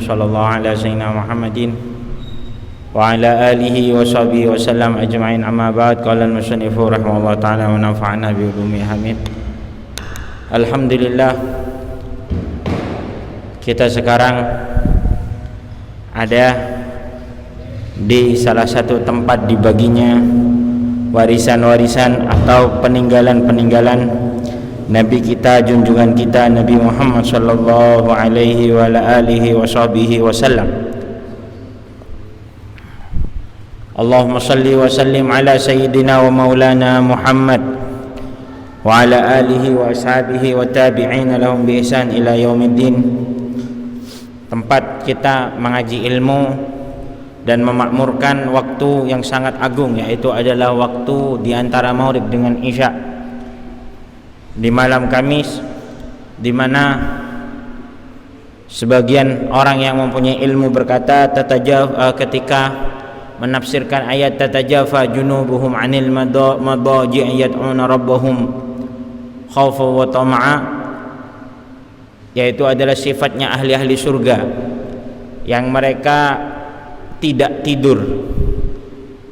sallallahu ala sayyidina Muhammadin wa ala alihi wa sahbihi wa sallam ajma'in, amma ba'd. Qala al-musannifu rahimahullah ta'ala wa nafa'ana bi ulumi hamid. Alhamdulillah, kita sekarang ada di salah satu tempat dibaginya warisan-warisan atau peninggalan-peninggalan Nabi kita, junjungan kita Nabi Muhammad sallallahu alaihi wa alihi wasallam. Allahumma salli wa sallim ala sayyidina wa maulana Muhammad wa ala alihi wa ashabihi wa tabi'ina lahum bi ihsan ila yaumiddin. Tempat kita mengaji ilmu dan memakmurkan waktu yang sangat agung, yaitu adalah waktu di antara maghrib dengan isya di malam Kamis, di mana sebagian orang yang mempunyai ilmu berkata ketika menafsirkan ayat tatajafa junubuhum 'anil madaji' yad'una rabbahum khaufan wa tama'a, yaitu adalah sifatnya ahli-ahli surga yang mereka tidak tidur,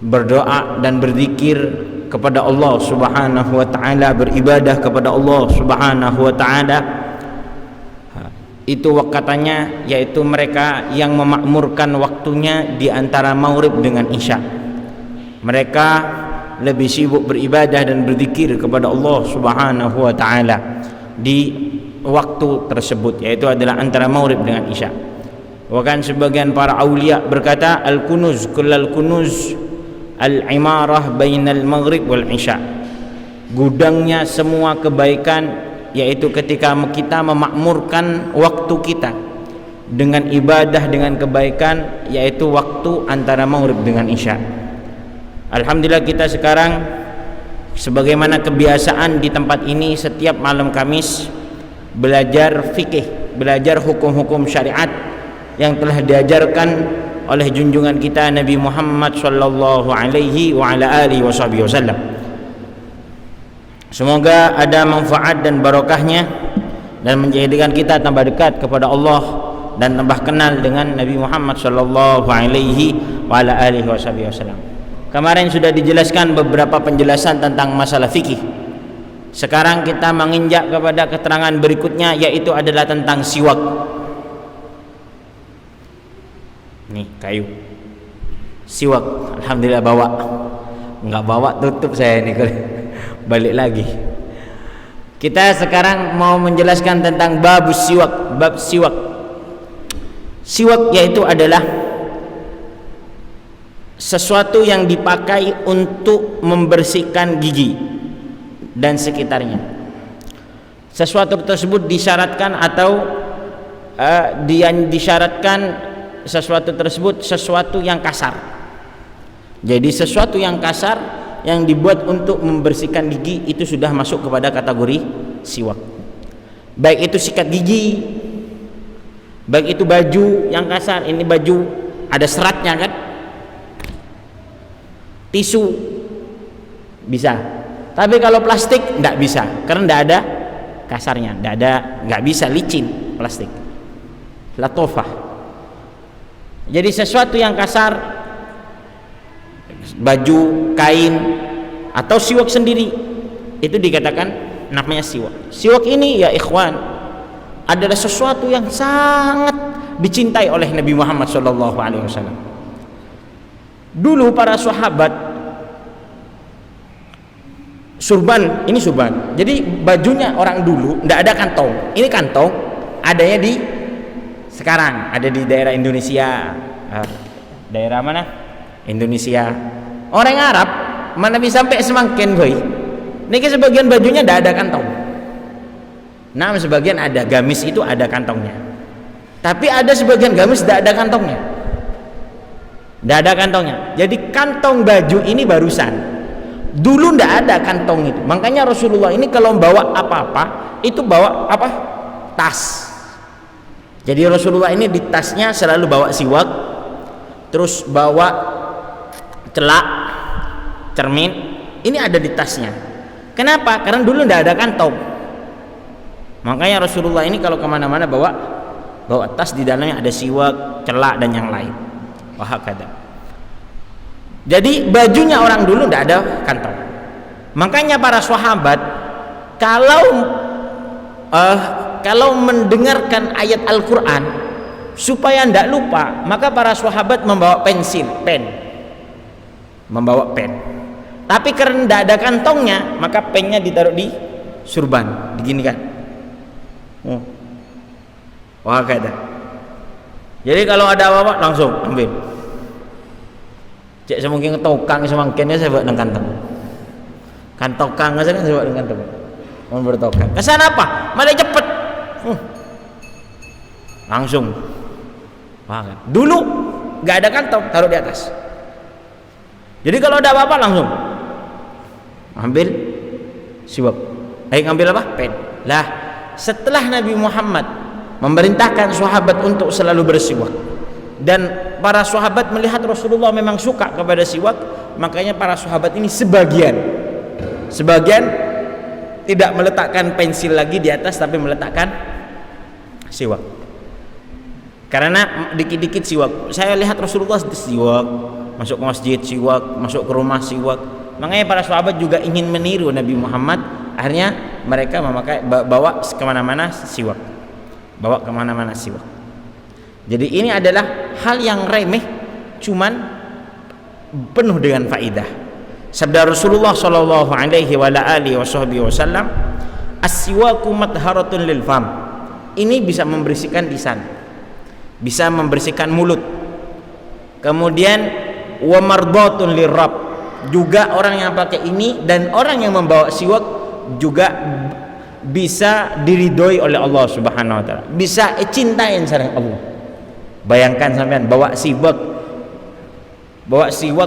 berdoa dan berzikir kepada Allah Subhanahu wa taala, beribadah kepada Allah Subhanahu wa taala. Itu katanya, yaitu mereka yang memakmurkan waktunya di antara maghrib dengan isya. Mereka lebih sibuk beribadah dan berzikir kepada Allah Subhanahu wa taala di waktu tersebut, yaitu adalah antara maghrib dengan isya. Bahkan sebagian para aulia berkata, al-kunuz kullal kunuz al-imarah bainal maghrib wal isya. Gudangnya semua kebaikan yaitu ketika kita memakmurkan waktu kita dengan ibadah, dengan kebaikan, yaitu waktu antara maghrib dengan isya. Alhamdulillah, kita sekarang sebagaimana kebiasaan di tempat ini setiap malam Kamis belajar fikih, belajar hukum-hukum syariat yang telah diajarkan oleh junjungan kita Nabi Muhammad sallallahu alaihi wa ala alihi wasallam. Semoga ada manfaat dan barokahnya dan menjadikan kita tambah dekat kepada Allah dan tambah kenal dengan Nabi Muhammad sallallahu alaihi wa ala alihi wasallam. Kemarin sudah dijelaskan beberapa penjelasan tentang masalah fikih. Sekarang kita menginjak kepada keterangan berikutnya, yaitu adalah tentang siwak. Nih kayu siwak, alhamdulillah bawa. Enggak bawa tutup saya nih, balik lagi. Kita sekarang mau menjelaskan tentang bab siwak. Siwak yaitu adalah sesuatu yang dipakai untuk membersihkan gigi dan sekitarnya. Sesuatu tersebut disyaratkan atau disyaratkan sesuatu tersebut sesuatu yang kasar. Jadi sesuatu yang kasar yang dibuat untuk membersihkan gigi itu sudah masuk kepada kategori siwak. Baik itu sikat gigi, baik itu baju yang kasar. Ini baju ada seratnya kan, tisu bisa, tapi kalau plastik tidak bisa karena tidak ada kasarnya, nggak bisa, licin plastik, latofah. Jadi sesuatu yang kasar, baju, kain, atau siwak sendiri, itu dikatakan namanya siwak. Siwak ini ya ikhwan adalah sesuatu yang sangat dicintai oleh Nabi Muhammad SAW. Dulu para sahabat surban, ini surban. Jadi bajunya orang dulu tidak ada kantong. Ini kantong adanya di sekarang, ada di daerah Indonesia. Daerah mana? Indonesia. Orang Arab mana bisa sampai semakin boy. Niki sebagian bajunya tidak ada kantong. Nah, sebagian ada gamis, itu ada kantongnya. Tapi ada sebagian gamis tidak ada kantongnya. Tidak ada kantongnya. Jadi kantong baju ini barusan. Dulu tidak ada kantong itu. Makanya Rasulullah ini kalau bawa apa-apa itu bawa apa? Tas. Jadi Rasulullah ini di tasnya selalu bawa siwak, terus bawa celak, cermin. Ini ada di tasnya. Kenapa? Karena dulu tidak ada kantong. Makanya Rasulullah ini kalau kemana-mana bawa bawa tas di dalamnya ada siwak, celak dan yang lain. Wahakada. Jadi bajunya orang dulu tidak ada kantong. Makanya para sahabat kalau mendengarkan ayat Al-Quran supaya tidak lupa, maka para sahabat membawa membawa pen. Tapi karena tidak ada kantongnya, maka pennya ditaruh di surban, diginikan. Wah, kata. Jadi kalau ada apa-apa langsung ambil. Cek semungkin ketokang semangkinnya saya buat dengan kantong. Kantokang aja kan saya buat dengan kantong. Mau bertokang. Kesan apa? Malah cepet. Langsung. Wah, kan. Dulu nggak ada kantong, taruh di atas. Jadi kalau ada apa-apa langsung ambil siwak. Ngambil apa? Pen. Lah, setelah Nabi Muhammad memerintahkan sahabat untuk selalu bersiwak dan para sahabat melihat Rasulullah memang suka kepada siwak, makanya para sahabat ini sebagian tidak meletakkan pensil lagi di atas, tapi meletakkan siwak. Karena dikit-dikit siwak. Saya lihat Rasulullah siwak, masuk ke masjid siwak, masuk ke rumah siwak. Makanya para sahabat juga ingin meniru Nabi Muhammad. Akhirnya mereka bawa kemana-mana siwak. Jadi ini adalah hal yang remeh, cuman penuh dengan faidah. Sabda Rasulullah sallallahu alaihi wasallam, as-siwaku madharatun lil fam. Ini bisa membersihkan lisan, bisa membersihkan mulut. Kemudian wa mardatun lirab. Juga orang yang pakai ini dan orang yang membawa siwak juga bisa diridhoi oleh Allah Subhanahu wa taala. Bisa cintain sareng Allah. Bayangkan sampean bawa siwak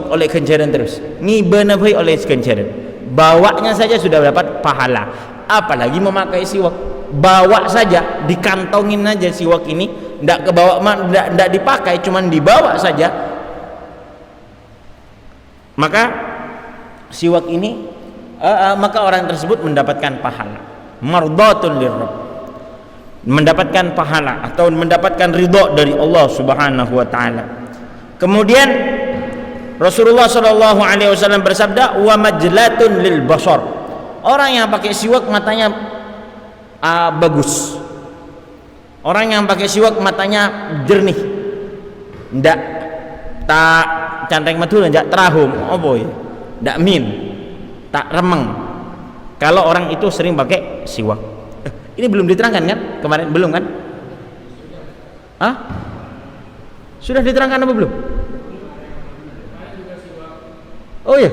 oleh kencaran terus. Ngibenabai oleh kencaran. Bawanya saja sudah dapat pahala. Apalagi memakai siwak. Bawa saja, dikantongin aja siwak ini, enggak kebawa, enggak dipakai, cuman dibawa saja. Maka siwak ini maka orang tersebut mendapatkan pahala. Mardatun lirrabb. Mendapatkan pahala atau mendapatkan ridha dari Allah Subhanahu wa taala. Kemudian Rasulullah sallallahu alaihi wasallam bersabda, "Wa majlatun lil basar." Orang yang pakai siwak matanya bagus. Orang yang pakai siwak matanya jernih. Ndak tak canteng matu ndak terahum, apa ya? Ndak min, tak remeng. Kalau orang itu sering pakai siwak. Ini belum diterangkan kan? Kemarin belum kan? Sudah diterangkan apa belum? Oh iya.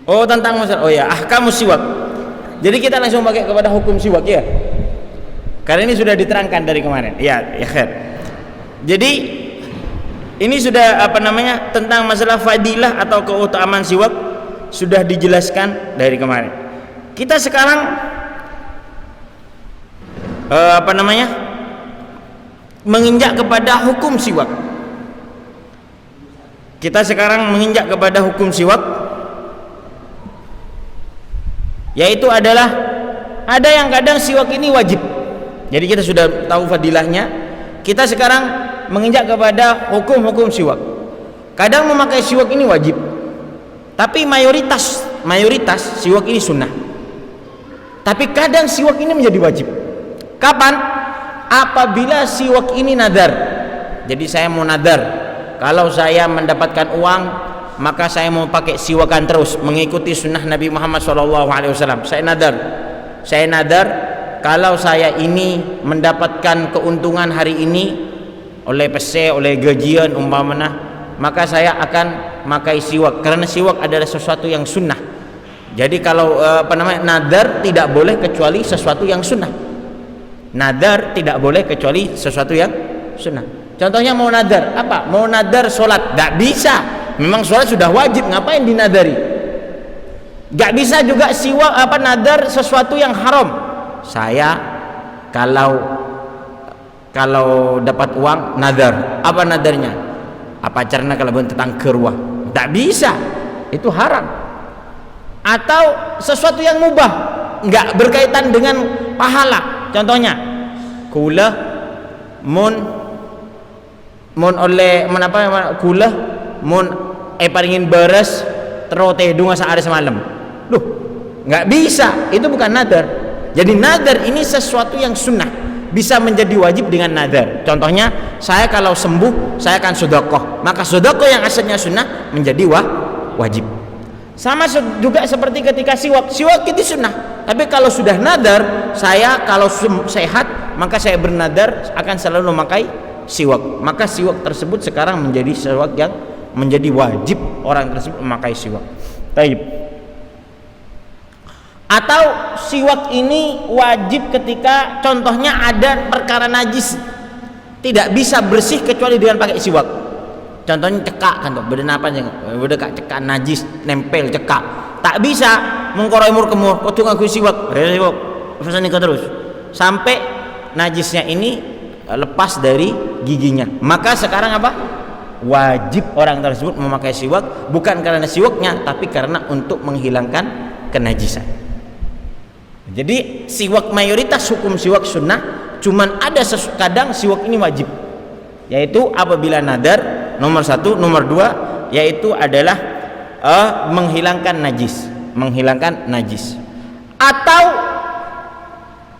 Oh, tentang masalah. Oh ya, ahkamus siwak. Jadi kita langsung pakai kepada hukum siwak ya. Karena ini sudah diterangkan dari kemarin. Ya khair. Jadi ini sudah tentang masalah fadilah atau keutamaan siwak sudah dijelaskan dari kemarin. Kita sekarang menginjak kepada hukum siwak. Kita sekarang menginjak kepada hukum siwak, yaitu adalah ada yang kadang siwak ini wajib. Jadi kita sudah tahu fadilahnya. Kita sekarang menginjak kepada hukum-hukum siwak. Kadang memakai siwak ini wajib, tapi mayoritas siwak ini sunnah. Tapi kadang siwak ini menjadi wajib. Kapan? Apabila siwak ini nadar. Jadi saya mau nadar, kalau saya mendapatkan uang, maka saya mau pakai siwakan terus, mengikuti sunnah Nabi Muhammad SAW. Saya nadar kalau saya ini mendapatkan keuntungan hari ini oleh pese, oleh gajian umpamanya, maka saya akan memakai siwak, karena siwak adalah sesuatu yang sunnah. Jadi kalau nadar tidak boleh kecuali sesuatu yang sunnah. Nadar tidak boleh kecuali sesuatu yang sunnah. Contohnya mau nadar apa? Mau nadar sholat, tidak bisa. Memang sholat sudah wajib, ngapain dinadari? Gak bisa juga siwak nadar sesuatu yang haram. Saya kalau dapat uang nadar, apa nadarnya? Apa caranya kalau tentang keruah? Tak bisa, itu haram. Atau sesuatu yang mubah, nggak berkaitan dengan pahala. Contohnya kula mun oleh kula mun paringin beres terote dunga sehari semalam. Loh, nggak bisa, itu bukan nadar. Jadi nadar ini sesuatu yang sunnah, bisa menjadi wajib dengan nadar. Contohnya, saya kalau sembuh saya akan sedekah, maka sedekah yang asalnya sunnah menjadi wajib. Sama juga seperti ketika siwak itu sunnah, tapi kalau sudah nadar, saya kalau sehat maka saya bernadar akan selalu memakai siwak, maka siwak tersebut sekarang menjadi siwak yang menjadi wajib orang tersebut memakai siwak. Taib. Atau siwak ini wajib ketika contohnya ada perkara najis, tidak bisa bersih kecuali dengan pakai siwak. Contohnya cekak kan tuh, beda apa nih? Beda cekak najis nempel cekak. Tak bisa mengkoroi kemur, kudu ngaku siwak. Pesan ini terus sampai najisnya ini lepas dari giginya. Maka sekarang apa? Wajib orang tersebut memakai siwak, bukan karena siwaknya, tapi karena untuk menghilangkan kenajisan. Jadi siwak mayoritas hukum siwak sunnah, cuman ada kadang siwak ini wajib, yaitu apabila nadar. Nomor 1, nomor 2 yaitu adalah menghilangkan najis, atau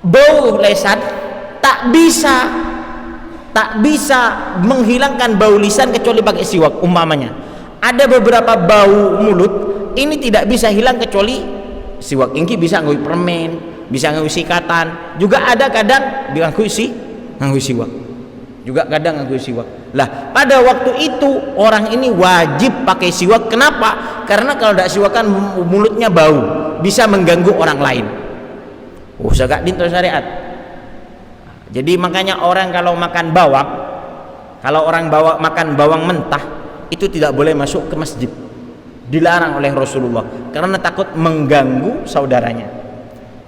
bau lisan tak bisa menghilangkan bau lisan kecuali pakai siwak. Umpamanya ada beberapa bau mulut ini tidak bisa hilang kecuali siwak. Ini bisa nganggo permen, bisa nganggo sikatan, juga ada kadang nganggo siwak, juga kadang nganggo siwak. Lah pada waktu itu orang ini wajib pakai siwak. Kenapa? Karena kalau tidak siwakan mulutnya bau, bisa mengganggu orang lain. Sagak dinto syariat. Jadi makanya orang kalau makan bawang, makan bawang mentah itu tidak boleh masuk ke masjid, dilarang oleh Rasulullah karena takut mengganggu saudaranya,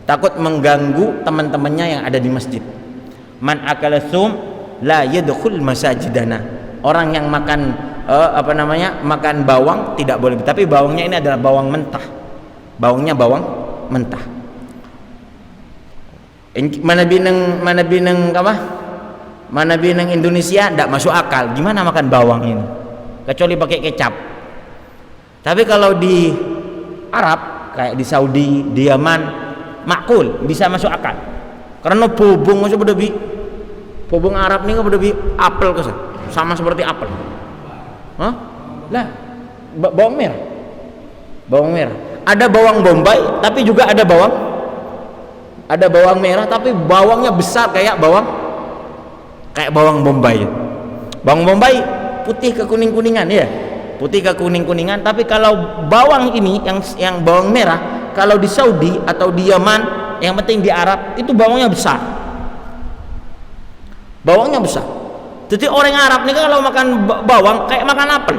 takut mengganggu teman-temannya yang ada di masjid. Man akala sum la yadkhul masajidana. Orang yang makan makan bawang tidak boleh, tapi bawangnya ini adalah bawang mentah, bawangnya bawang mentah. Mana bineng Indonesia tidak masuk akal, gimana makan bawang ini kecuali pakai kecap. Tapi kalau di Arab kayak di Saudi, di Yaman, makul, bisa masuk akal karena bubung bubung Arab ini berdebi apel kesan, sama seperti apel. Lah bawang merah, ada bawang bombay tapi juga ada bawang merah tapi bawangnya besar kayak bawang bombay. Bawang bombay putih ke kuning-kuningan ya, putih ke kuning-kuningan. Tapi kalau bawang ini yang bawang merah, kalau di Saudi atau di Yaman, yang penting di Arab itu bawangnya besar. Jadi orang Arab ini kalau makan bawang kayak makan apel.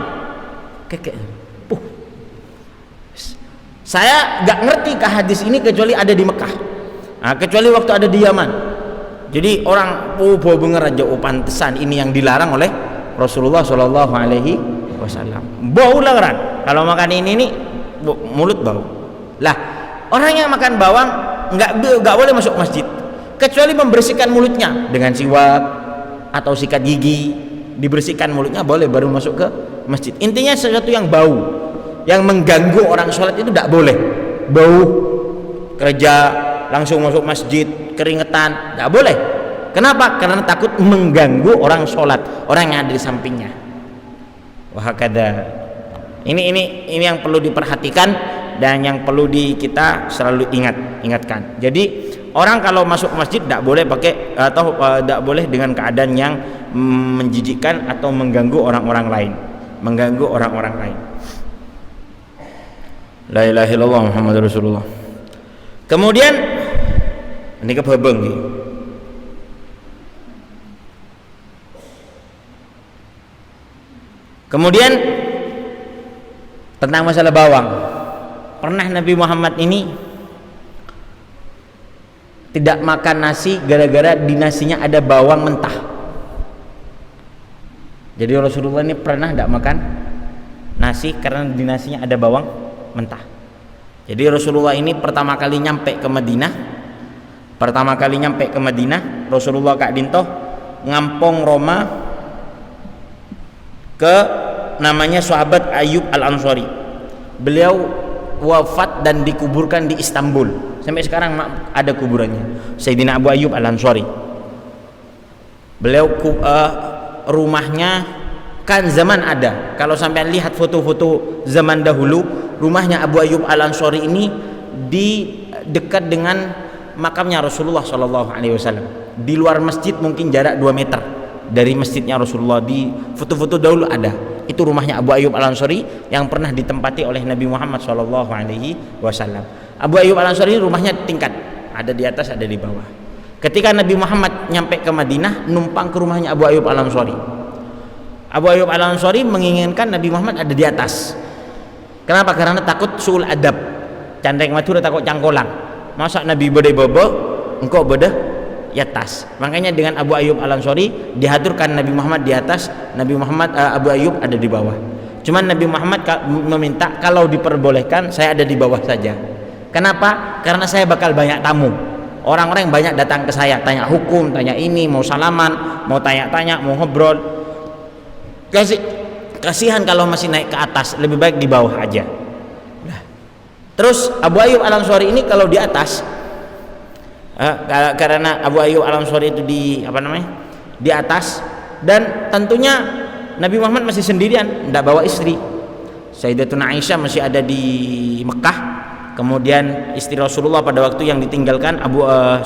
Saya nggak ngerti ke hadis ini kecuali ada di Mekah. Kecuali waktu ada di Yaman. Jadi orang bau bener aja, pantesan ini yang dilarang oleh Rasulullah Shallallahu Alaihi Wasallam. Bau laran. Kalau makan ini mulut bau. Lah orang yang makan bawang nggak boleh masuk masjid kecuali membersihkan mulutnya dengan siwak atau sikat gigi, dibersihkan mulutnya boleh baru masuk ke masjid. Intinya sesuatu yang bau, yang mengganggu orang sholat itu tidak boleh. Bau kerja langsung masuk masjid keringetan tidak boleh. Kenapa? Karena takut mengganggu orang sholat, orang yang ada di sampingnya. Wahakada. Ini yang perlu diperhatikan dan yang perlu kita selalu ingatkan. Jadi orang kalau masuk masjid tidak boleh pakai atau tidak boleh dengan keadaan yang menjijikkan atau mengganggu orang-orang lain, La ilaha illallah Muhammadur Rasulullah. Kemudian ini kebebeng nih. Kemudian tentang masalah bawang, pernah Nabi Muhammad ini tidak makan nasi gara-gara di nasinya ada bawang mentah. Jadi Rasulullah ini pernah tidak makan nasi karena di nasinya ada bawang mentah. Jadi Rasulullah ini pertama kali nyampe ke Madinah, Rasulullah Kak Dinto ngampong Roma ke namanya sahabat Ayyub Al-Ansari. Beliau wafat dan dikuburkan di Istanbul. Sampai sekarang ada kuburannya, Sayyidina Abu Ayyub Al-Ansari. Beliau rumahnya kan zaman ada, kalau sampai lihat foto-foto zaman dahulu, rumahnya Abu Ayyub Al-Ansari ini di dekat dengan makamnya Rasulullah SAW. Di luar masjid mungkin jarak 2 meter dari masjidnya Rasulullah. Di foto-foto dahulu ada, itu rumahnya Abu Ayyub Al-Ansari yang pernah ditempati oleh Nabi Muhammad SAW. Abu Ayyub Al-Ansari rumahnya tingkat, ada di atas ada di bawah. Ketika Nabi Muhammad nyampe ke Madinah, numpang ke rumahnya Abu Ayyub Al-Ansari. Abu Ayyub Al-Ansari menginginkan Nabi Muhammad ada di atas. Kenapa? Karena takut suul adab, candeng matur takut cangkolang. Masa Nabi bode bobo engkau bode di atas. Makanya dengan Abu Ayyub Al-Ansari diaturkan Nabi Muhammad di atas, Abu Ayyub ada di bawah. Cuman Nabi Muhammad meminta kalau diperbolehkan saya ada di bawah saja. Kenapa? Karena saya bakal banyak tamu. Orang-orang banyak datang ke saya, tanya hukum, tanya ini, mau salaman, mau tanya-tanya, mau ngobrol. Kasihan kalau masih naik ke atas, lebih baik di bawah aja. Nah, terus Abu Ayyub Al-Ansari ini kalau di atas, karena Abu Ayyub Al-Ansari itu di atas, dan tentunya Nabi Muhammad masih sendirian, tidak bawa istri. Sayyidatuna Aisyah masih ada di Mekah. Kemudian istri Rasulullah pada waktu yang ditinggalkan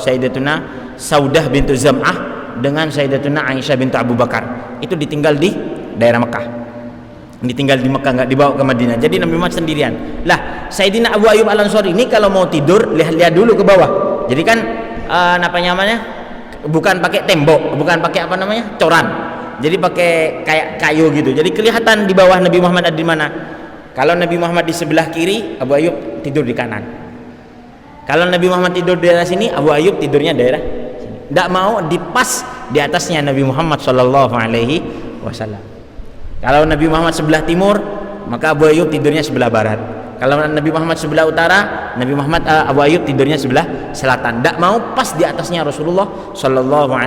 Sayyidatuna Saudah bintu Zam'ah dengan Sayyidatuna Aisyah bintu Abu Bakar, itu ditinggal di daerah Mekah, ditinggal di Mekah, nggak dibawa ke Madinah. Jadi Nabi Muhammad sendirian. Lah, Sayyidina Abu Ayyub Al-Ansari ini kalau mau tidur lihat dulu ke bawah. Jadi kan bukan pakai tembok, bukan pakai coran. Jadi pakai kayak kayu gitu. Jadi kelihatan di bawah Nabi Muhammad ada di mana. Kalau Nabi Muhammad di sebelah kiri, Abu Ayyub tidur di kanan. Kalau Nabi Muhammad tidur di daerah sini, Abu Ayyub tidurnya daerah sini. Tidak mau dipas di atasnya Nabi Muhammad SAW. Kalau Nabi Muhammad sebelah timur, maka Abu Ayyub tidurnya sebelah barat. Kalau Nabi Muhammad sebelah utara, Abu Ayyub tidurnya sebelah selatan. Tidak mau pas di atasnya Rasulullah SAW.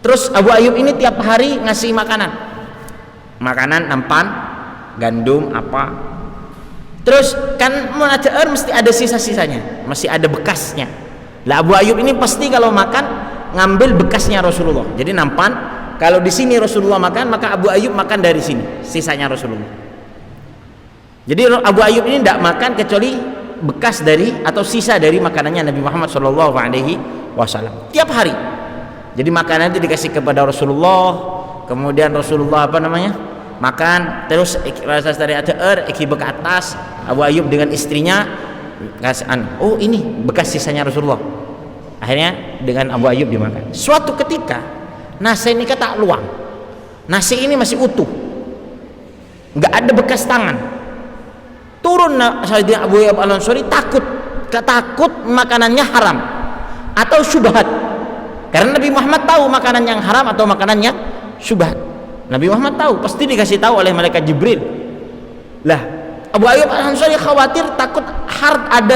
Terus Abu Ayyub ini tiap hari ngasih makanan nampan, gandum apa. Terus kan mesti ada sisa-sisanya, masih ada bekasnya. Lah Abu Ayyub ini pasti kalau makan ngambil bekasnya Rasulullah. Jadi nampan, kalau di sini Rasulullah makan, maka Abu Ayyub makan dari sini, sisanya Rasulullah. Jadi Abu Ayyub ini tidak makan kecuali bekas dari atau sisa dari makanannya Nabi Muhammad SAW tiap hari. Jadi makanan itu dikasih kepada Rasulullah, kemudian Rasulullah makan, terus rasa dari ke atas. Abu Ayyub dengan istrinya oh ini bekas sisanya Rasulullah. Akhirnya dengan Abu Ayyub dimakan. Suatu ketika nasi ini tak luang, nasi ini masih utuh, nggak ada bekas tangan. Turun Sayyidina Abu Ayyub Al-Ansari takut makanannya haram atau syubhat, karena Nabi Muhammad tahu makanan yang haram atau makanan yang syubhat. Nabi Muhammad tahu, pasti dikasih tahu oleh malaikat Jibril. Lah Abu Ayyub Al-Ansari khawatir, takut ada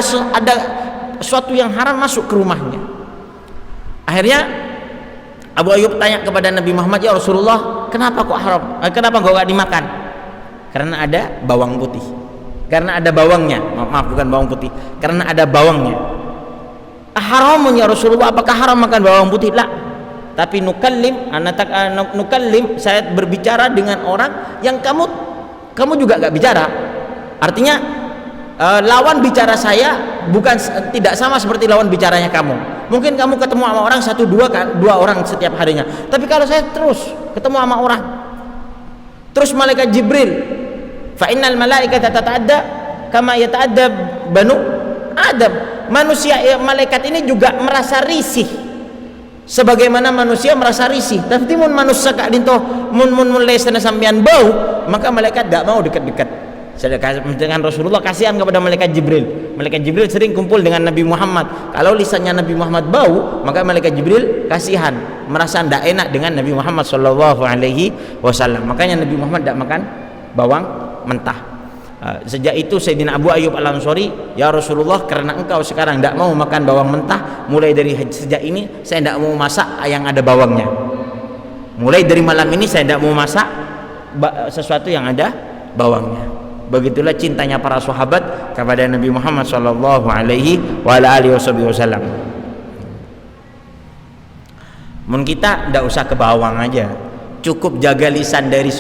sesuatu yang haram masuk ke rumahnya. Akhirnya Abu Ayyub tanya kepada Nabi Muhammad, ya Rasulullah, kenapa kok haram? Kenapa kok gak dimakan? Karena ada bawang putih. Karena ada bawangnya. Maaf, bukan bawang putih. Karena ada bawangnya. Haramun ya Rasulullah, apakah haram makan bawang putih? Lah. Tapi nukallim, saya berbicara dengan orang yang kamu juga gak bicara. Artinya lawan bicara saya tidak sama seperti lawan bicaranya kamu. Mungkin kamu ketemu sama orang 1-2 orang setiap harinya. Tapi kalau saya terus ketemu sama orang, terus malaikat Jibril, fa innal malaikata tata'adda kama yata'adda banu Adam. Manusia, malaikat ini juga merasa risih sebagaimana manusia merasa risih. Tapi mun manusia kak dinto mun mulai sana sampean bau, maka malaikat tidak mau dekat-dekat. Dengan Rasulullah kasihan kepada malaikat Jibril. Malaikat Jibril sering kumpul dengan Nabi Muhammad. Kalau lisannya Nabi Muhammad bau, maka malaikat Jibril kasihan, merasa tidak enak dengan Nabi Muhammad SAW. Makanya Nabi Muhammad tidak makan bawang mentah. Sejak itu Sayyidina Abu Ayyub Al-Ansari, ya Rasulullah, karena engkau sekarang tidak mau makan bawang mentah, mulai dari sejak ini saya tidak mau masak yang ada bawangnya. Mulai dari malam ini saya tidak mau masak sesuatu yang ada bawangnya. Begitulah cintanya para sahabat kepada Nabi Muhammad sallallahu alaihi wasallam. Mun kita tidak usah ke bawang aja, cukup jaga lisan dari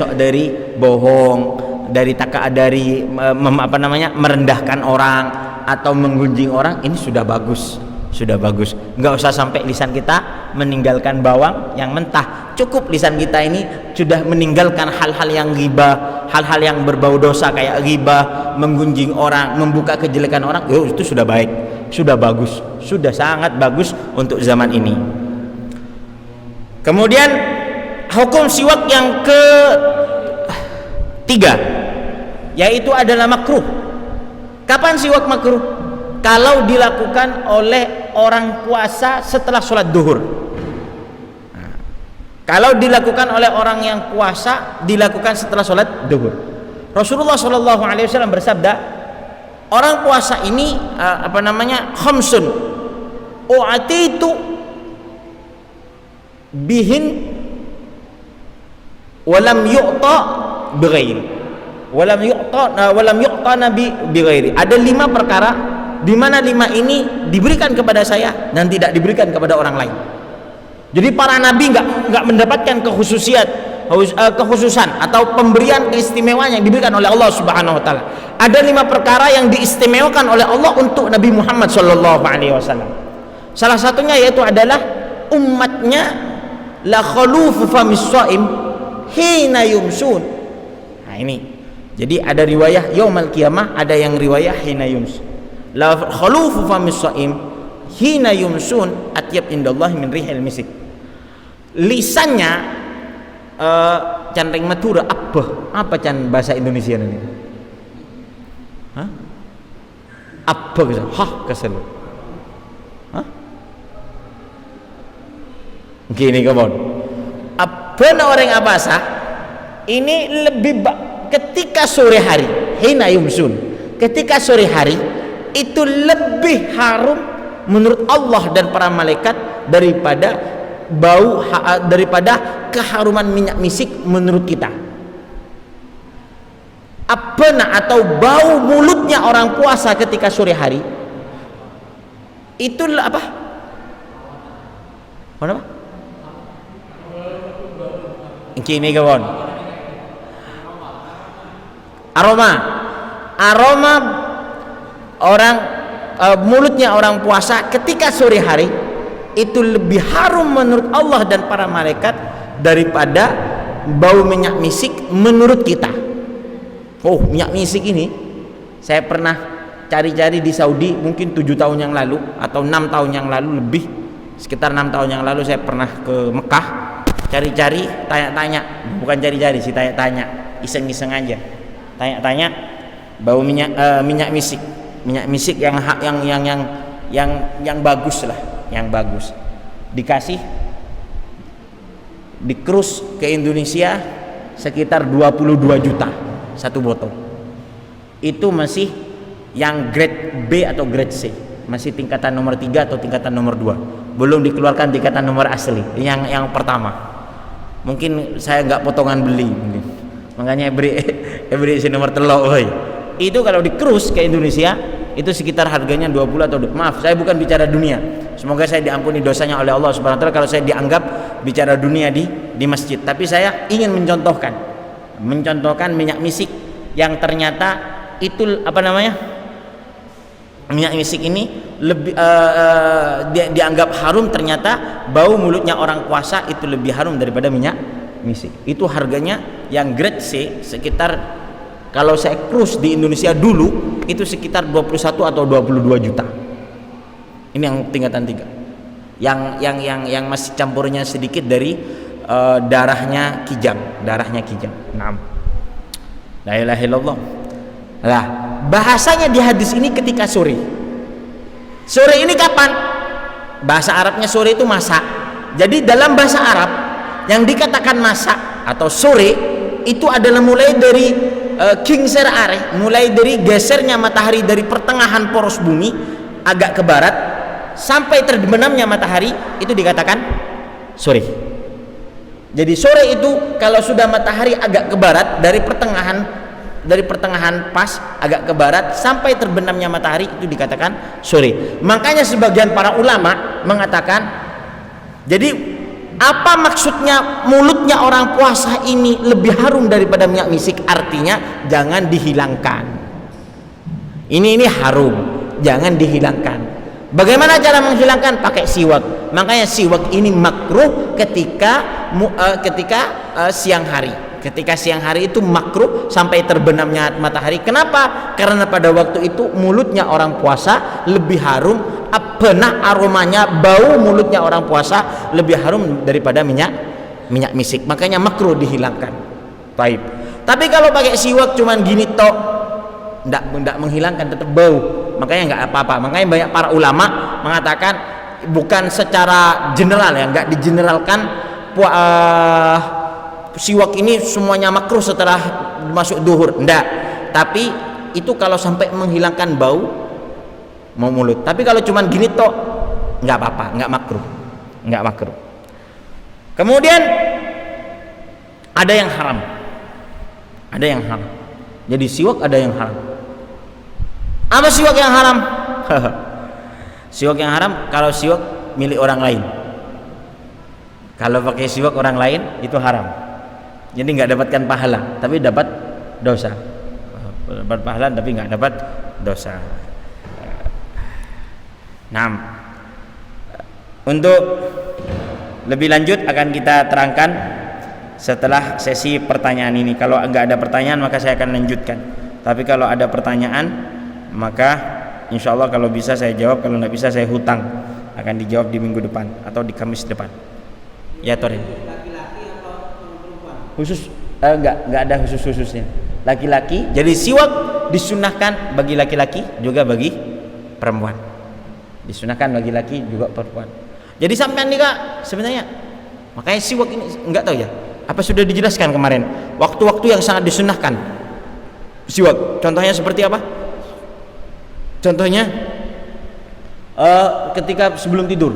bohong, dari merendahkan orang atau menggunjing orang, ini sudah bagus. Nggak usah sampai lisan kita meninggalkan bawang yang mentah. Cukup lisan kita ini sudah meninggalkan hal-hal yang ghibah, hal-hal yang berbau dosa kayak ghibah, menggunjing orang, membuka kejelekan orang. Itu sudah baik, sudah bagus, sudah sangat bagus untuk zaman ini. Kemudian hukum siwak yang ketiga, yaitu adalah makruh. Kapan siwak makruh? Kalau dilakukan oleh orang puasa setelah sholat duhur. Kalau dilakukan oleh orang yang puasa, dilakukan setelah sholat duhur. Rasulullah SAW bersabda, orang puasa ini khamsun u'atitu bihin walam yu'ta bighairi walam yu'ta nabi bighairi. Ada 5 perkara di mana 5 ini diberikan kepada saya dan tidak diberikan kepada orang lain. Jadi para nabi enggak mendapatkan kekhususan atau pemberian keistimewaan yang diberikan oleh Allah Subhanahu wa taala. Ada 5 perkara yang diistimewakan oleh Allah untuk Nabi Muhammad sallallahu alaihi wasallam. Salah satunya yaitu adalah umatnya la khalufu famis shaim hina yumsun. Nah ini. Jadi ada riwayah yaumul qiyamah, ada yang riwayah hina yums. La khalufu famis shaim hina yumsun atyab indallahi min rihil misik. Lisannya can reng matura apa can bahasa Indonesia ini? Hah? Apa gitu? Kesel. Hah? Gini kawan. Apa orang abasa ini lebih ketika sore hari, hina yumsun. Ketika sore hari itu lebih harum menurut Allah dan para malaikat daripada keharuman minyak misik menurut kita. Atau bau mulutnya orang puasa ketika sore hari itu apa? Apa? Ini kawan. Aroma orang mulutnya orang puasa ketika sore hari itu lebih harum menurut Allah dan para malaikat daripada bau minyak misik menurut kita. Minyak misik ini saya pernah cari-cari di Saudi mungkin 7 tahun yang lalu atau 6 tahun yang lalu, lebih sekitar 6 tahun yang lalu saya pernah ke Mekah, cari-cari, tanya-tanya, bukan cari-cari sih, tanya-tanya, iseng-iseng aja, tanya-tanya bau minyak misik yang bagus lah, yang bagus. Dikasih dikrus ke Indonesia sekitar 22 juta satu botol. Itu masih yang grade B atau grade C, masih tingkatan nomor 3 atau tingkatan nomor 2, belum dikeluarkan tingkatan nomor asli yang pertama. Mungkin saya nggak potongan beli mungkin. Makanya beri si nomor telok. Itu kalau dikrus ke Indonesia itu sekitar harganya 20 atau maaf, saya bukan bicara dunia, semoga saya diampuni dosanya oleh Allah Subhanahu wa taala kalau saya dianggap bicara dunia di masjid, tapi saya ingin mencontohkan minyak misik yang ternyata itu minyak misik ini lebih dianggap harum, ternyata bau mulutnya orang puasa itu lebih harum daripada minyak misik. Itu harganya yang grade C sekitar, kalau saya krus di Indonesia dulu itu sekitar 21 atau 22 juta. Ini yang tingkatan 3. Yang masih campurnya sedikit dari darahnya kijang. Naam. La ilaha illallah. Lah, bahasanya di hadis ini ketika sore. Sore ini kapan? Bahasa Arabnya sore itu masak. Jadi dalam bahasa Arab yang dikatakan masak atau sore itu adalah mulai dari kingser are, mulai dari gesernya matahari dari pertengahan poros bumi agak ke barat sampai terbenamnya matahari, itu dikatakan sore. Jadi sore itu kalau sudah matahari agak ke barat dari pertengahan pas agak ke barat sampai terbenamnya matahari, itu dikatakan sore. Makanya sebagian para ulama mengatakan, jadi apa maksudnya mulutnya orang puasa ini lebih harum daripada minyak misik? Artinya jangan dihilangkan. Ini harum, jangan dihilangkan. Bagaimana cara menghilangkan? Pakai siwak. Makanya siwak ini makruh ketika siang hari. Ketika siang hari itu makruh sampai terbenamnya matahari. Kenapa? Karena pada waktu itu mulutnya orang puasa lebih harum, aromanya, bau mulutnya orang puasa lebih harum daripada minyak misik. Makanya makruh dihilangkan. Baik. Tapi kalau pakai siwak cuman gini tok, enggak menghilangkan, tetap bau. Makanya enggak apa-apa. Makanya banyak para ulama mengatakan bukan secara general ya, enggak digeneralkan siwak ini semuanya makruh setelah masuk duhur, enggak. Tapi itu kalau sampai menghilangkan bau mau mulut. Tapi kalau cuman gini tok enggak apa-apa, enggak makruh. Kemudian ada yang haram. Jadi siwak ada yang haram. Apa siwak yang haram? Siwak yang haram kalau siwak milik orang lain. Kalau pakai siwak orang lain itu haram. Jadi nggak dapatkan pahala, tapi dapat dosa. Dapat pahala tapi nggak dapat dosa. Nah, untuk lebih lanjut akan kita terangkan setelah sesi pertanyaan ini. Kalau nggak ada pertanyaan maka saya akan lanjutkan. Tapi kalau ada pertanyaan maka insya Allah kalau bisa saya jawab, kalau nggak bisa saya hutang, akan dijawab di minggu depan atau di Kamis depan. Ya Torin. Khusus nggak ada khususnya. Laki-laki, jadi siwak disunahkan bagi laki-laki juga bagi perempuan. Disunahkan bagi laki juga perempuan. Jadi sampean nih Kak, sebenarnya makanya siwak ini nggak tahu ya. Apa sudah dijelaskan kemarin? Waktu-waktu yang sangat disunahkan siwak. Contohnya seperti apa? Contohnya ketika sebelum tidur.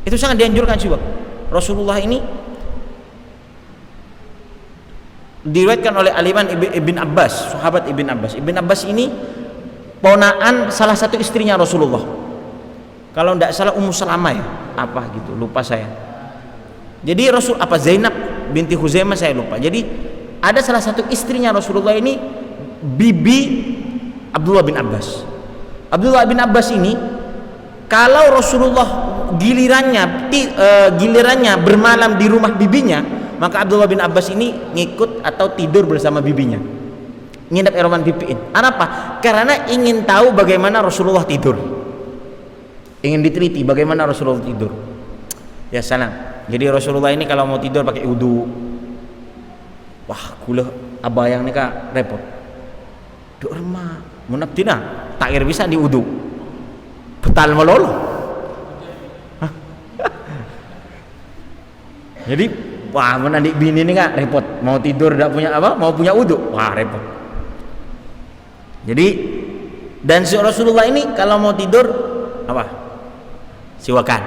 Itu sangat dianjurkan siwak. Rasulullah ini diriwayatkan oleh Al-Imam Ibn Abbas, sahabat Ibn Abbas. Ibn Abbas ini ponaan salah satu istrinya Rasulullah. Kalau tidak salah Ummu Salamah ya, apa gitu, lupa saya. Jadi Zainab binti Huzaimah saya lupa. Jadi ada salah satu istrinya Rasulullah ini bibi Abdullah bin Abbas. Abdullah bin Abbas ini kalau Rasulullah gilirannya bermalam di rumah bibinya, maka Abdullah bin Abbas ini ngikut atau tidur bersama bibinya, nginep eroman bibiin. Kenapa? Karena ingin tahu bagaimana Rasulullah tidur, ingin diteliti bagaimana Rasulullah tidur. Ya salam. Jadi Rasulullah ini kalau mau tidur pakai wudu. Wah, kula abayang nih Kak repot. Duk remah, munabdina, takir bisa di wudu. Betal melolo. Jadi wah menandik bini ini Kak repot, mau tidur tidak punya apa, mau punya wudu, wah repot. Jadi dan si Rasulullah ini kalau mau tidur apa? Siwakan.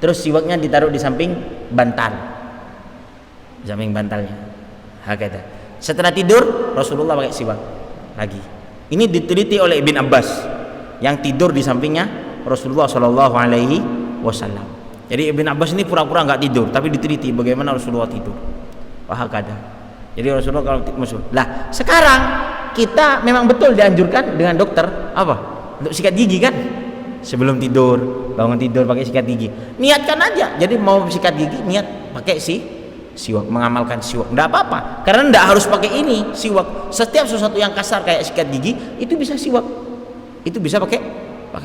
Terus siwaknya ditaruh di samping bantal, di samping bantalnya. Hakata. Setelah tidur Rasulullah pakai siwak lagi. Ini diteliti oleh Ibn Abbas yang tidur di sampingnya Rasulullah Shallallahu Alaihi Wasallam. Jadi Ibn Abbas ini pura-pura nggak tidur, tapi diteliti bagaimana Rasulullah tidur. Wah kata. Jadi Rasulullah kalau musuh. Lah sekarang kita memang betul dianjurkan dengan dokter apa? Untuk sikat gigi kan? Sebelum tidur, bangun tidur pakai sikat gigi. Niatkan aja. Jadi mau sikat gigi niat pakai siwak, mengamalkan siwak. Enggak apa-apa. Karena enggak harus pakai ini siwak. Setiap sesuatu yang kasar kayak sikat gigi itu bisa siwak. Itu bisa pakai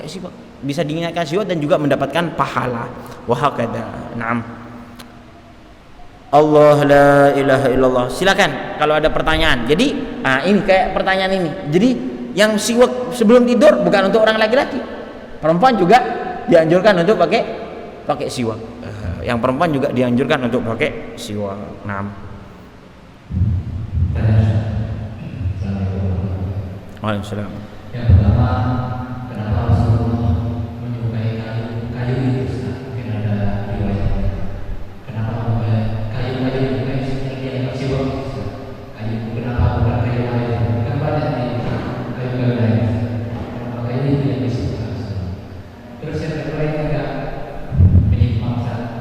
siwak. Bisa diingatkan siwak dan juga mendapatkan pahala. Wahakada. Naam. Allah la ilaha illallah. Silakan kalau ada pertanyaan. Jadi ini kayak pertanyaan ini. Jadi yang siwak sebelum tidur bukan untuk orang laki-laki. Perempuan juga dianjurkan untuk pakai siwak. Yang perempuan juga dianjurkan untuk pakai siwak. Naam. Waalaikumsalam. Yang pertama, kenapa Rasulullah menyukai kayu itu? Mungkin ada riwayatnya. Kenapa kayu yang dia kecil? Kayu kenapa bukan kayu lain? Kan banyak di kayu lain. Kenapa kayu itu yang disuka? Terus yang kedua ini enggak menyimpang masalah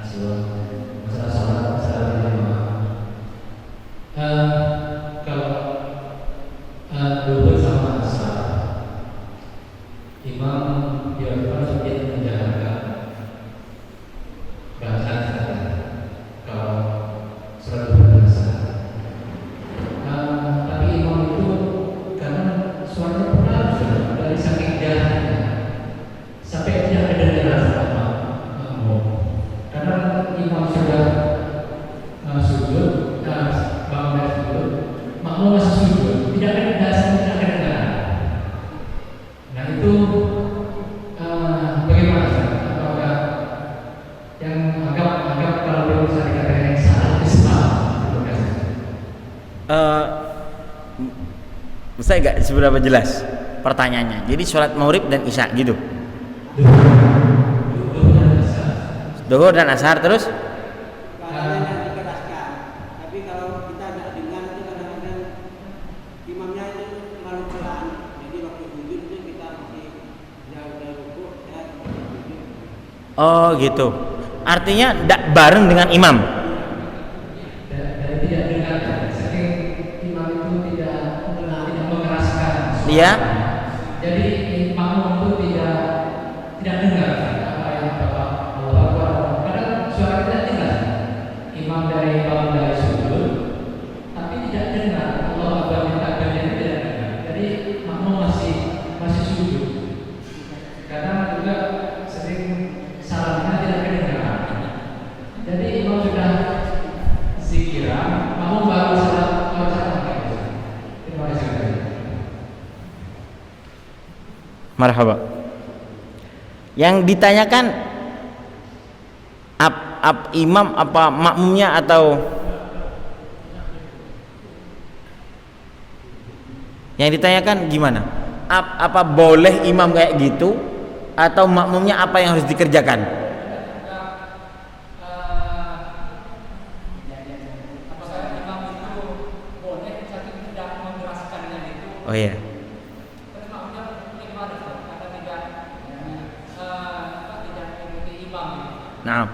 sholat, masalah berjamaah. Kalau duhur sama asar, imam diwajibkan untuk menjalankan bacaan saja. Kalau sholat duhur dan asar, tapi imam itu karena suaranya pelan dari saking jalannya sampai tidak kedengaran sama makmum. Karena imam sudah sujud, bangun dari sujud, makmum masih sujud, tidak kedengaran. Nah itu bagaimana? Apakah yang anggap kalau belum bisa dikatakan yang salah itu salah? Saya nggak seberapa jelas pertanyaannya. Jadi sholat maghrib dan isya gitu. Duhur dan asar terus? Oh gitu. Artinya tidak bareng dengan imam. Dan tidak dengar, saking imam itu tidak mengeraskan suara. Iya. Jadi makmum itu tidak dengar apa yang Bapak Allah Akbar. Kadang suara kita jelas. Imam bangun dari sujud, tapi tidak dengar. Allah Akbar takbirnya itu tidak dengar. Jadi makmum masih sujud. Kadang juga sering salamnya tidak kedengaran. Jadi imam sudah zikiran, makmum baru salam. Terima kasih. Marhaba. Yang ditanyakan imam apa makmumnya atau yang ditanyakan gimana? Apa boleh imam kayak gitu atau makmumnya apa yang harus dikerjakan? Apakah imam itu boleh saking tidak mengeraskannya itu? Oh iya. Terus makmumnya bagaimana? Karena tidak mengikuti imam. Nah,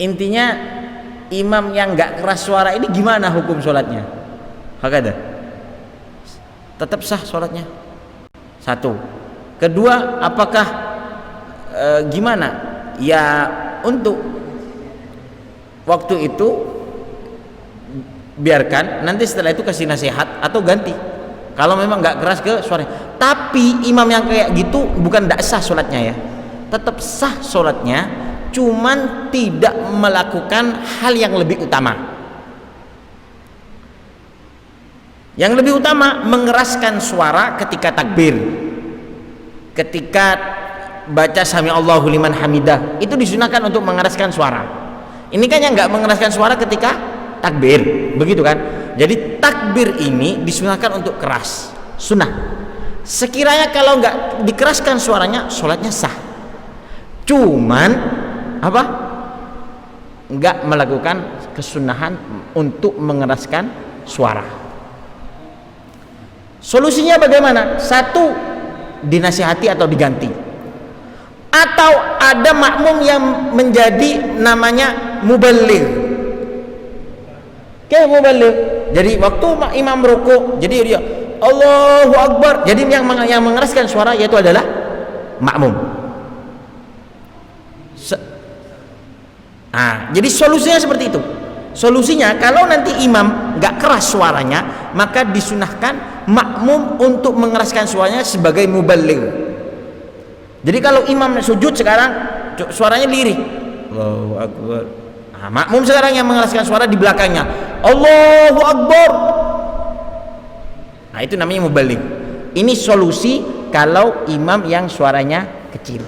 intinya imam yang nggak keras suara ini gimana hukum sholatnya? Hakada? Tetap sah sholatnya. Satu. Kedua, apakah gimana? Ya untuk waktu itu biarkan, nanti setelah itu kasih nasihat atau ganti. Kalau memang nggak keras ke suaranya. Tapi imam yang kayak gitu bukan tidak sah sholatnya ya. Tetap sah sholatnya, cuman tidak melakukan hal yang lebih utama. Yang lebih utama mengeraskan suara ketika takbir. Ketika baca sami Allahu liman hamidah, itu disunahkan untuk mengeraskan suara. Ini kan yang nggak mengeraskan suara ketika takbir, begitu kan? Jadi takbir ini disunahkan untuk keras, sunnah. Sekiranya kalau nggak dikeraskan suaranya, sholatnya sah. Cuman apa? Nggak melakukan kesunahan untuk mengeraskan suara. Solusinya bagaimana? Satu, dinasihati atau diganti, atau ada makmum yang menjadi namanya muballigh. Kayak muballigh. Jadi waktu imam rukuk, jadi dia Allahu Akbar. Jadi yang mengeraskan suara yaitu adalah makmum. Jadi solusinya seperti itu. Solusinya kalau nanti imam nggak keras suaranya, maka disunahkan makmum untuk mengeraskan suaranya sebagai muballigh. Jadi kalau imam sujud sekarang suaranya lirih, Allahu Akbar. Makmum sekarang yang mengeraskan suara di belakangnya, Allahu Akbar. Itu namanya muballigh. Ini solusi kalau imam yang suaranya kecil.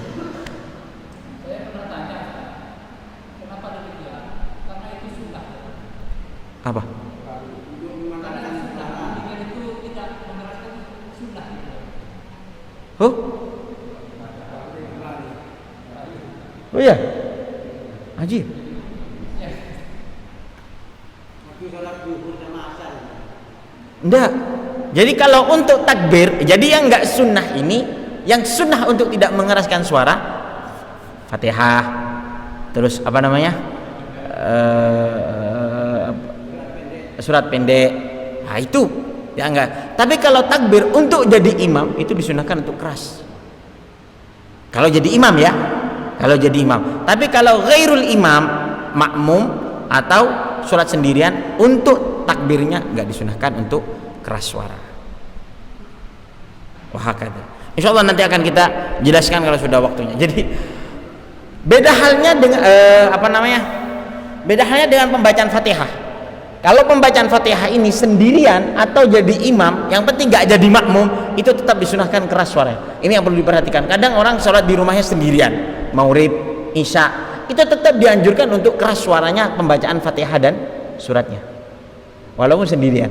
Apa? Oh ya, Haji. Enggak. Jadi kalau untuk takbir, jadi yang enggak sunnah ini, yang sunnah untuk tidak mengeraskan suara, Fatihah, terus apa namanya, surat pendek, nah itu ya enggak. Tapi kalau takbir untuk jadi imam itu disunahkan untuk keras. Kalau jadi imam ya, kalau jadi imam. Tapi kalau ghairul imam, makmum atau sholat sendirian, untuk takbirnya nggak disunahkan untuk keras suara. Wah kata. Insya Allah nanti akan kita jelaskan kalau sudah waktunya. Jadi beda halnya dengan Beda halnya dengan pembacaan Fatihah. Kalau pembacaan Fatihah ini sendirian atau jadi imam, yang penting nggak jadi makmum, itu tetap disunahkan keras suaranya. Ini yang perlu diperhatikan. Kadang orang sholat di rumahnya sendirian, Maghrib, Isya, itu tetap dianjurkan untuk keras suaranya pembacaan Fatihah dan suratnya, walaupun sendirian.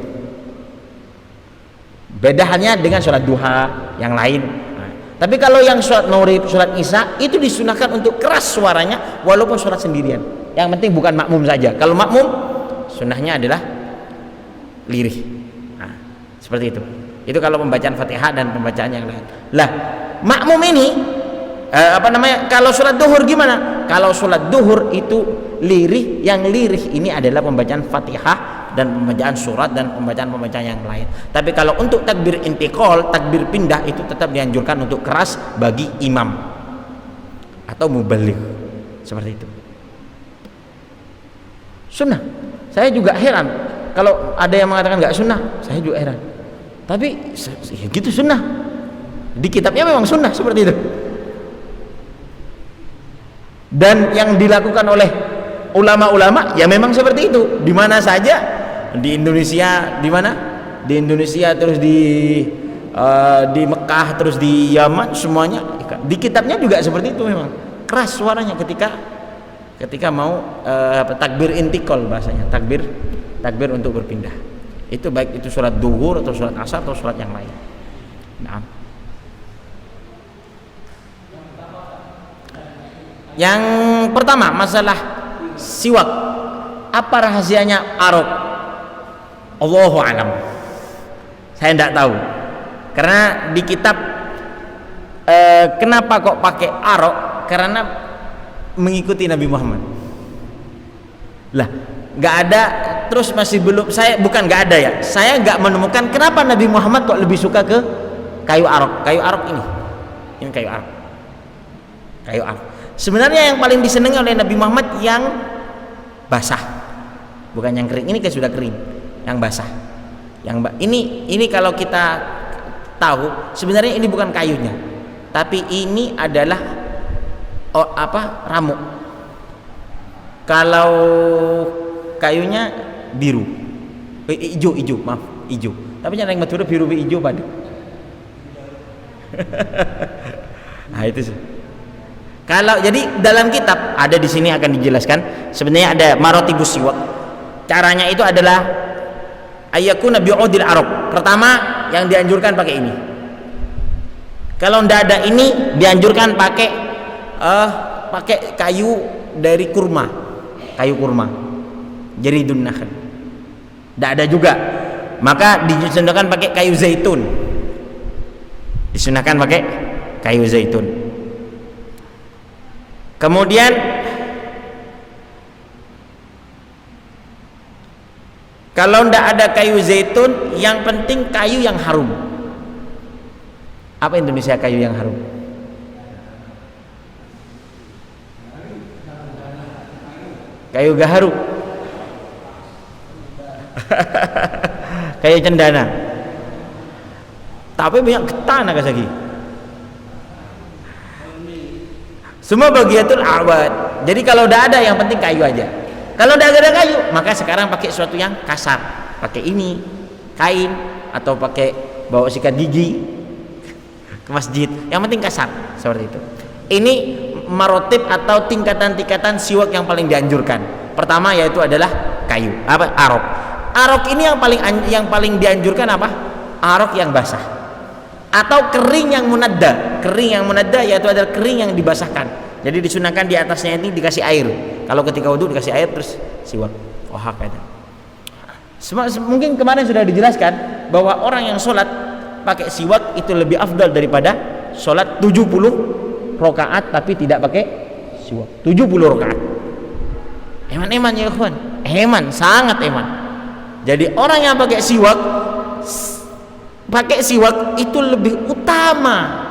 Beda halnya dengan sholat duha yang lain. Nah, tapi kalau yang sholat Maghrib, sholat Isya, itu disunahkan untuk keras suaranya walaupun sholat sendirian. Yang penting bukan makmum saja. Kalau makmum, sunnahnya adalah lirih. Nah, seperti itu. Itu kalau pembacaan Fatihah dan pembacaan yang lain. Lah, makmum ini kalau sholat duhur gimana? Kalau sholat duhur itu lirih, yang lirih ini adalah pembacaan Fatihah dan pembacaan surat dan pembacaan yang lain. Tapi kalau untuk takbir intiqal, takbir pindah, itu tetap dianjurkan untuk keras bagi imam atau mubaligh. Seperti itu. Sunnah. Saya juga heran kalau ada yang mengatakan nggak sunnah. Saya juga heran. Tapi ya gitu sunnah. Di kitabnya memang sunnah seperti itu. Dan yang dilakukan oleh ulama-ulama ya memang seperti itu. Di mana saja, di Indonesia, di mana? Di Indonesia, terus di Mekah, terus di Yaman, semuanya di kitabnya juga seperti itu memang. Keras suaranya ketika mau takbir intikal, bahasanya takbir untuk berpindah. Itu baik itu sholat duhur atau sholat asar atau sholat yang lain. Nah, yang pertama masalah siwak, apa rahasianya arok? Allahu a'lam. Saya tidak tahu, karena di kitab kenapa kok pakai arok? Karena mengikuti Nabi Muhammad. Lah, nggak ada, terus masih belum, saya bukan nggak ada ya, saya nggak menemukan kenapa Nabi Muhammad kok lebih suka ke kayu arok. Kayu arok ini kayu arok. Sebenarnya yang paling disenangi oleh Nabi Muhammad yang basah, bukan yang kering. Ini kan sudah kering, yang basah. Ini kalau kita tahu sebenarnya ini bukan kayunya, tapi ini adalah ramu. Kalau kayunya biru, hijau, tapi yang Madura biru hijau pada. Nah itu sih. Kalau jadi dalam kitab ada di sini akan dijelaskan. Sebenarnya ada maratibus siwak. Caranya itu adalah ayyakuna bi'udil arok. Pertama yang dianjurkan pakai ini. Kalau tidak ada ini dianjurkan pakai kayu dari kurma, jadi dunnahan. Tidak ada juga, maka disunahkan pakai kayu zaitun. Disunahkan pakai kayu zaitun. Kemudian kalau tidak ada kayu zaitun, yang penting kayu yang harum. Apa Indonesia kayu yang harum? Kayu gaharu. Kayu cendana. Tapi banyak ketan agak lagi. Semua bagiatul awad. Jadi kalau udah ada, yang penting kayu aja. Kalau udah ada kayu, maka sekarang pakai sesuatu yang kasar. Pakai ini, kain, atau pakai bawa sikat gigi ke masjid. Yang penting kasar, seperti itu. Ini marotib atau tingkatan-tingkatan siwak yang paling dianjurkan. Pertama yaitu adalah kayu, arok. Arok ini yang paling dianjurkan apa? Arok yang basah atau kering yang munadda. Kering yang munadda yaitu adalah kering yang dibasahkan. Jadi disunahkan di atasnya ini dikasih air. Kalau ketika wudu dikasih air terus siwak. Hakada. Mungkin kemarin sudah dijelaskan bahwa orang yang sholat pakai siwak itu lebih afdal daripada sholat 70 rakaat tapi tidak pakai siwak. 70 rakaat. Eman ya ikhwan. Eman, sangat eman. Jadi orang yang pakai siwak itu lebih utama.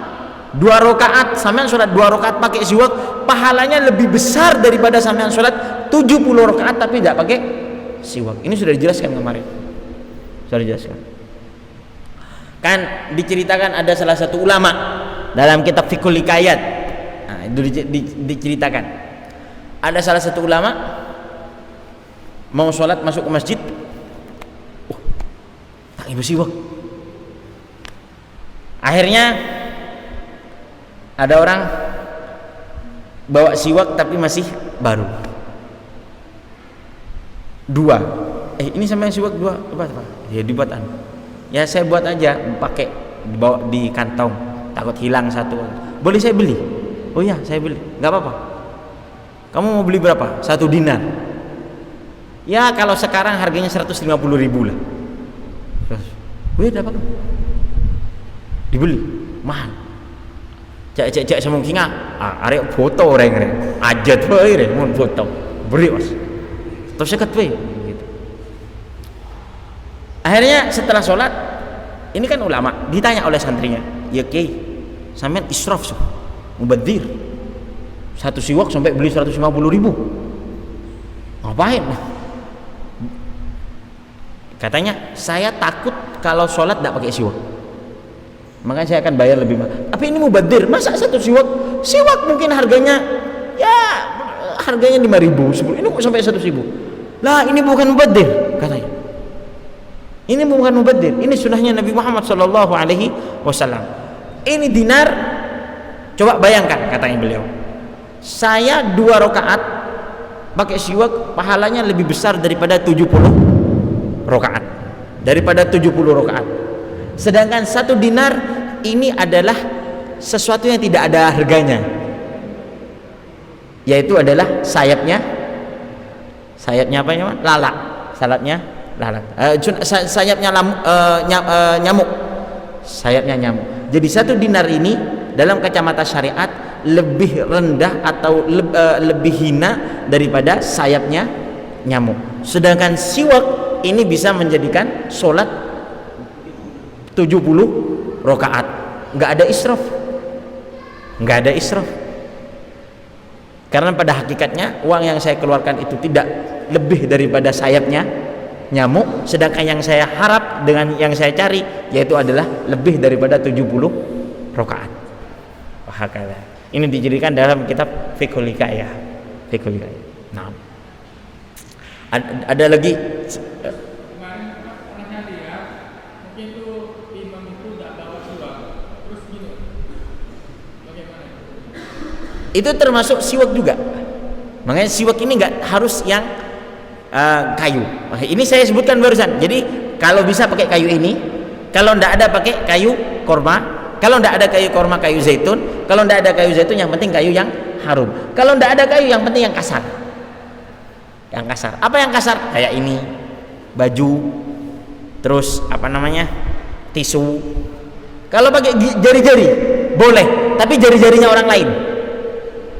2 rakaat, sampean sholat 2 rakaat pakai siwak, pahalanya lebih besar daripada sampean sholat 70 rakaat tapi tidak pakai siwak. Ini sudah dijelaskan kemarin. Sudah dijelaskan. Kan diceritakan ada salah satu ulama dalam kitab Fiqhul Hikayat. Nah, itu diceritakan. Ada salah satu ulama mau sholat masuk ke masjid. Tak ibu siwak. Akhirnya ada orang bawa siwak tapi masih baru. 2. Ini sama yang siwak 2 apa? Ya dibuatan. Ya saya buat aja, pakai dibawa di kantong, takut hilang satu. Boleh saya beli? Oh ya, saya beli. Enggak apa-apa. Kamu mau beli berapa? 1 dinar. Ya kalau sekarang harganya 150.000 lah. Wih, dapat. Dibeli. Mahal. Cek semung kinga. Arek foto reng. Ajat wae reng mun foto. Beri Mas. Terus seket wae gitu. Akhirnya setelah sholat, ini kan ulama ditanya oleh santrinya, "Ya Kiai, sampean israf so. Mubadzir. Satu siwak sampai beli 150.000. Ngapain?" Katanya, "Saya takut kalau sholat tidak pakai siwak. Makanya saya akan bayar lebih mahal. Tapi ini mubadzir, masa satu siwak mungkin harganya ya harganya 5.000, 10. Ini kok sampai 100.000? Lah ini bukan mubadzir," katanya. Ini bukan mubadzir, ini sunnahnya Nabi Muhammad SAW. Ini dinar, coba bayangkan, katanya beliau. Saya 2 rakaat pakai siwak, pahalanya lebih besar daripada 70 rakaat. Daripada 70 rakaat. Sedangkan 1 dinar ini adalah sesuatu yang tidak ada harganya, yaitu adalah sayapnya apa ya? Lalat. Sayapnya lalat. Sayapnya nyamuk. Sayapnya nyamuk. Jadi 1 dinar ini dalam kacamata syariat lebih rendah atau lebih hina daripada sayapnya nyamuk. Sedangkan siwak ini bisa menjadikan sholat 70 rakaat. Enggak ada israf. Karena pada hakikatnya uang yang saya keluarkan itu tidak lebih daripada sayapnya nyamuk, sedangkan yang saya harap dengan yang saya cari yaitu adalah lebih daripada 70 rakaat. Wahakala. Ini dijadikan dalam kitab Fiqhul Hikayah. Nah. Ada lagi itu termasuk siwak juga. Makanya siwak ini enggak harus yang kayu. Ini saya sebutkan barusan. Jadi kalau bisa pakai kayu ini, kalau enggak ada pakai kayu korma, kalau enggak ada kayu korma, kayu zaitun, kalau enggak ada kayu zaitun yang penting kayu yang harum. Kalau enggak ada kayu yang penting yang kasar. Yang kasar. Apa yang kasar? Kayak ini. Baju. Terus apa namanya? Tisu. Kalau pakai jari-jari boleh, tapi jari-jarinya orang lain.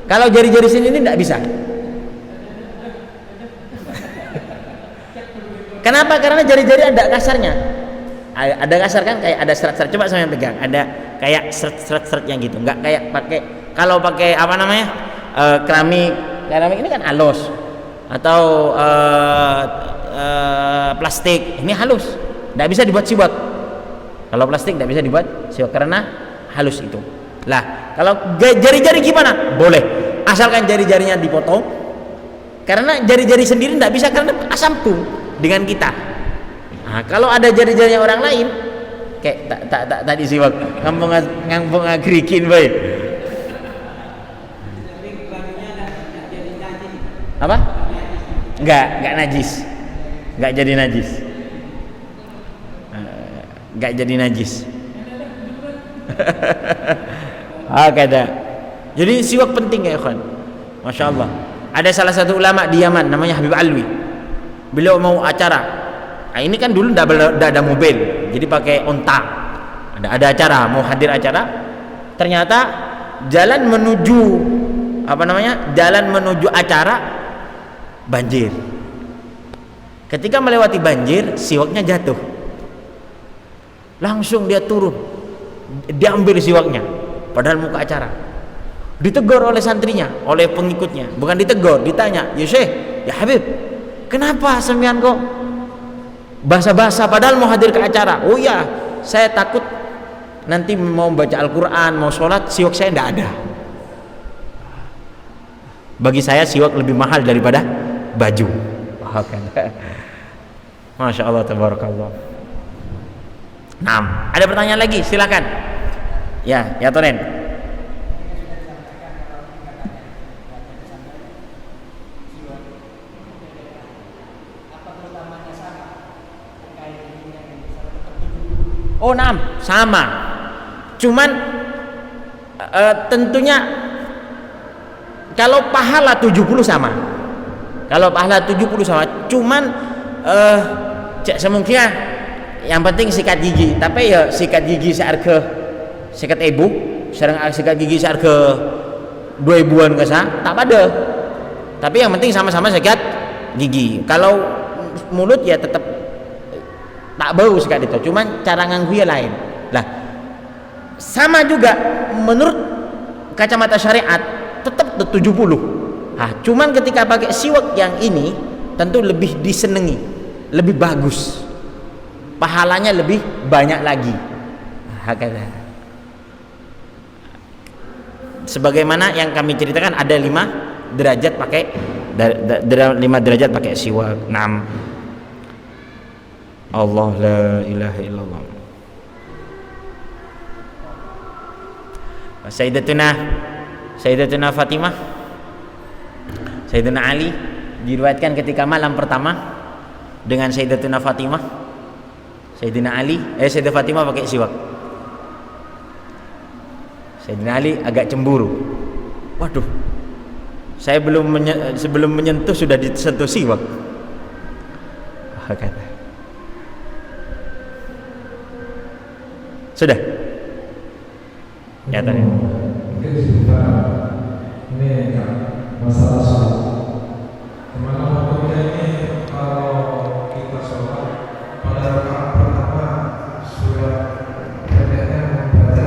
Kalau jari-jari sini ini tidak bisa. Kenapa? Karena jari-jari ada kasarnya. Ada kasar kan, kayak ada serat-serat. Coba saya pegang. Ada kayak serat-seratnya gitu. Enggak kayak pakai, kalau pakai apa namanya? Keramik ini kan halus. Atau plastik, ini halus. Tidak bisa dibuat siwak. Kalau plastik tidak bisa dibuat siwak karena halus itu. Lah, kalau jari-jari gimana? Boleh, asalkan jari-jarinya dipotong. Karena jari-jari sendiri tidak bisa karena sambung dengan kita. Nah, kalau ada jari-jarinya orang lain, kayak tak tadi siwak, ngampung agrikin baik. Apa? Enggak najis. Enggak jadi najis. Enggak jadi najis. Hakada. Jadi siwak penting ya ikhwan. Masya Allah. Ada salah satu ulama di Yaman namanya Habib Alwi. Beliau mau acara. Nah, ini kan dulu tidak ada mobil, jadi pakai onta. Ada acara, mau hadir acara. Ternyata jalan menuju jalan menuju acara banjir. Ketika melewati banjir, siwaknya jatuh. Langsung dia turun, diambil siwaknya. Padahal mau ke acara. Ditegur oleh santrinya, oleh pengikutnya. Bukan ditegur, ditanya, ya Syekh, ya Habib, kenapa sembian kok basa-basa padahal mau hadir ke acara? Oh ya, saya takut nanti mau baca Al-Quran, mau sholat, siwak saya tidak ada. Bagi saya siwak lebih mahal daripada baju. Masya Allah, tabarakallah. Nah, ada pertanyaan lagi, silakan. Ya Tonen. Oh, sama. Cuman tentunya kalau pahala 70 sama. Kalau pahala 70 sama. Cuman semungkinnya yang penting sikat gigi. Tapi ya sikat gigi seharga sikat ibu, sikat gigi seharga 2.000-an kesah, tak pada. Tapi yang penting sama-sama sikat gigi. Kalau mulut ya tetap tak bau sikat itu, cuman cara nganggunya lain. Lah, sama juga menurut kacamata syariat tetap 70. Nah, cuman ketika pakai siwak yang ini tentu lebih disenangi, lebih bagus, pahalanya lebih banyak lagi. Sebagaimana yang kami ceritakan, ada 5 derajat pakai 5 derajat pakai siwak. 6 Allah la ilaha illallah. Sayyidatuna Fatimah, Sayyidina Ali diriwayatkan ketika malam pertama dengan Sayyidatuna Fatimah, Sayyidah Fatimah pakai siwak. Sayyidina Ali agak cemburu. Waduh, saya sebelum menyentuh sudah disentuh siwak. Kata. Sudah? Ya tadi. Mungkin ini masalah sholat. Kemana hukumnya ini kalau kita sholat pada rakaat pertama surat pendeknya membaca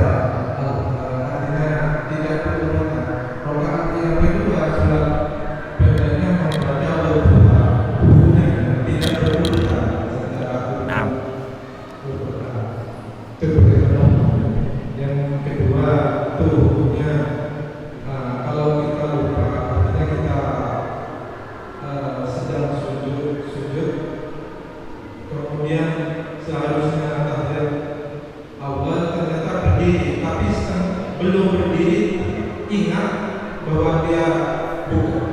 artinya tidak berurutan. Rakaat yang kedua surat pendeknya membaca al-Duha, tidak berurutan secara yang kedua tuhnya kalau kita lupa artinya kita sedang sujud kemudian seharusnya tahiyat awal ternyata berdiri tapi belum berdiri ingat bahwa dia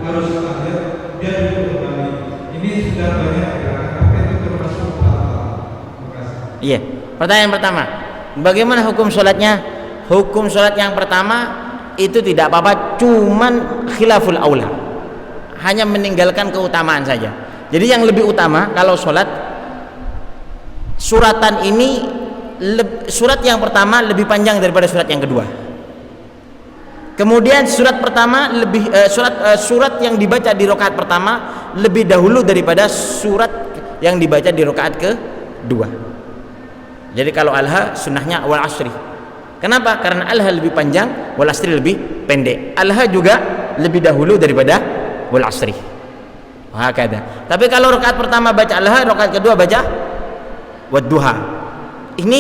harus tahiyat, dia duduk kembali. Ini sudah banyak gerakan apa itu termasuk batal. Terima kasih. Iya. Pertanyaan pertama, bagaimana hukum sholatnya? Hukum sholat yang pertama itu tidak apa-apa, cuman khilaful aula, hanya meninggalkan keutamaan saja. Jadi yang lebih utama kalau sholat suratan ini, surat yang pertama lebih panjang daripada surat yang kedua. Kemudian surat pertama surat yang dibaca di rakaat pertama lebih dahulu daripada surat yang dibaca di rakaat kedua. Jadi kalau alha sunnahnya wal asri. Kenapa? Karena alha lebih panjang, wal asri lebih pendek. Alha juga lebih dahulu daripada wal asri. Hakada. Tapi kalau rakaat pertama baca alha, rakaat kedua baca wadduha. Ini